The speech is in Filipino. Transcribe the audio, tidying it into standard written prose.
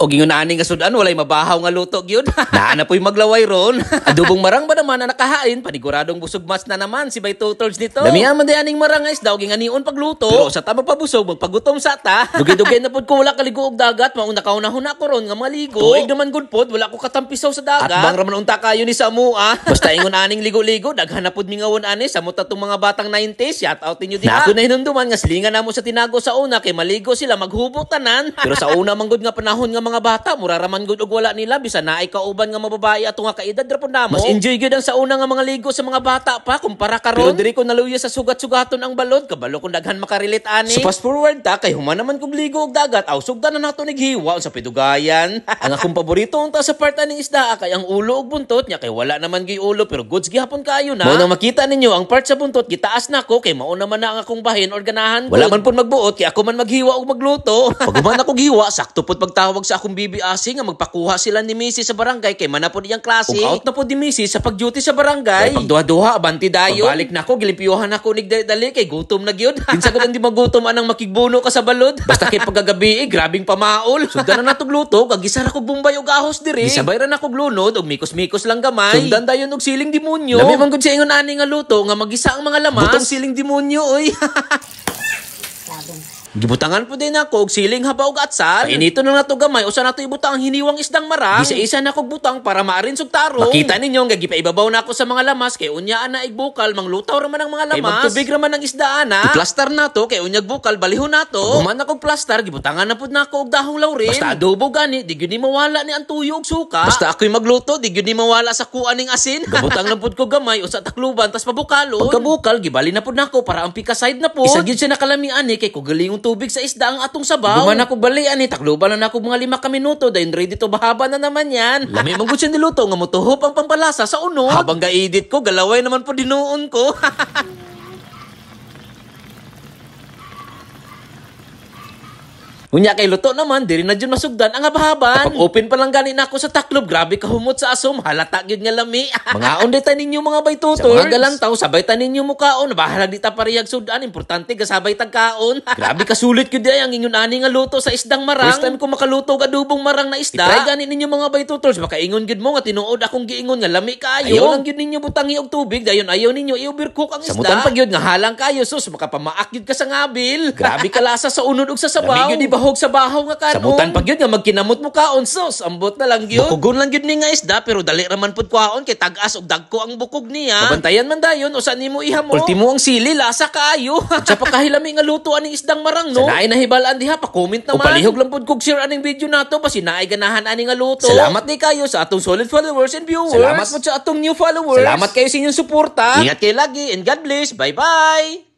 O gingon ani nga sudan walay mabahaw nga luto gyud. Naana po'y maglaway ron. Adubong marang ba naman na nakahain, paniguradong busog mas na naman si Bay Tutolds nito. Damihan man aning marang guys daw ginganion pagluto. Pero sa tama pabusog magpagutom sa ta. Dugay-dugay na pud ko wala kaligo og dagat, mauna kauna-huna ko ron nga maligo. Tuig naman gud pod wala ko katampisaw sa dagat. At bang raman unta kayo ni sa mua. Basta ingon aning ligo-ligo daghan na pud mi ngawon ani sa mutatong mga batang 90s. Shout out inyo diha. Na ako na hinumduman nga silingan namo sa tinago sa una kay maligo sila maghubot tanan. Pero sa una man gud nga panahon nga mga bata mura raman gud og wala nila bisan naay kauban nga mababayi ato nga kaedad ra pud namo. Mas enjoy gyud ang sa una nga mga ligo sa mga bata pa kumpara karon. Pero diri ko naluya sa sugat-sugaton ang balod kabalo kung daghan makarelate ani. So fast forward ta kay human naman kog ligo og dagat aw sugdan na nato nighiwa sa pidugayan. Ang akong paborito unta sa part aning isda kay ang ulo ug buntot nya kay wala naman gi ulo pero goods gihapon kaayo na. Mao nang makita ninyo ang part sa buntot gitaas nako kay mao naman na ang akong bahin or ganahan. Wala man pud magbuot kay ako man maghiwa og magluto. Pag human ako giwa sakto pud pagtawag sa akong bibi asi nga magpakuha sila ni Missy sa barangay kay man na pod iyang klase. Ug out na pod ni Missy sa pag-duty sa barangay. Kay pagduha-duha abanti dayon. Pagbalik na ako gilimpyuhan ako nig dali kay gutom na gyud. Kinsa gud ang di magutom anang makigbuno ka sa balod. Basta kay pagagabi grabing pamaol. Sugdan na natog luto kag gisara ko bumbay og ahos diri. Gisabay ra nako glunod og mikos-mikos lang gamay. Sugdan dayon og siling demonyo. Lami man gud sa ingon ani nga luto nga magisa ang mga lamas. Butang siling demonyo oy. Gibutangan po din ako og siling haba og atsal. Painito na nato gamay usa nato ibutang ang hiniwang isdang marang. Gisa-isa na kog butang para maarin sug tarong. Makita ninyo nga gipaibabaw na ako sa mga lamas kay unyaan na igbukal manglutaw ra man ang mga lamas. Kay magtubig ra man ang isda ana. I-plaster nato kay unyag bukal balihon nato. Human na kog plaster gibutangan na pud nako og dahong laurel. Basta adobo gani di gyud ni mawala ni ang tuyo og suka. Basta ako'y magluto di gyud ni mawala sa kuan ning asin. Gabutang lang pud ko gamay usa takluban tas pabukalon. Pagkabukal gibali na pud nako para ang pika side na pud. Isa gyud siya nakalamian ni kay kugaling tubig sa isda ang atong sabaw. Duman ako balian ni takluban na ako mga 5 ka minuto dahil ready to bahaba na naman yan. Lami man gud siya niluto nga mutuhop ang pampalasa sa unod. Habang ga-edit ko galaway naman po dinuon ko. Unya kay luto naman, diri na dyan masugdan ang abahaban. Kapag open pa lang gani na ako sa taklob, grabe kahumot sa asom, halata gyud nga lami. Mga onde taninyo mga Bay Tutolds. Sa mga galantaw, sabay taninyo mukaon, bahala di ta parehag sudan, importante ga sabay tagkaon. Grabe kasulit gyud ay ang ingon ani nga luto sa isdang marang. First time ko makaluto og adubong marang na isda. Try gani ninyo mga Bay Tutolds, baka ingon gyud mo nga tinuod akong giingon nga lami kaayo. Ayaw lang gyud ninyo butangi og tubig, dayon ayaw ninyo i-overcook ang isda. Samutan pa gyud nga halang kayo sus, makapamaak gyud ka sa ngabil. Grabe kalasa sa unod ug sa sabaw. Hog sa bahaw nga kanon. Samutan pag yun nga magkinamot mo kaon sos. Ambot na lang yun. Bukugon lang yun ni nga isda pero dali raman pud kwaon kay tagas og dagko ang bukog niya. Mabantayan man dayon usa nimo ihamo. Ultimo ang sili lasa kaayo. Sa pagkahilami nga luto aning isdang marang no. Sa naay nahibalaan diha pa comment naman. O palihog lang pud kog share aning video nato basi naay ganahan aning nga luto. Salamat ni kayo sa atong solid followers and viewers. Salamat po sa atong new followers. Salamat kayo sa inyong suporta. Ingat kayo lagi and God bless. Bye bye.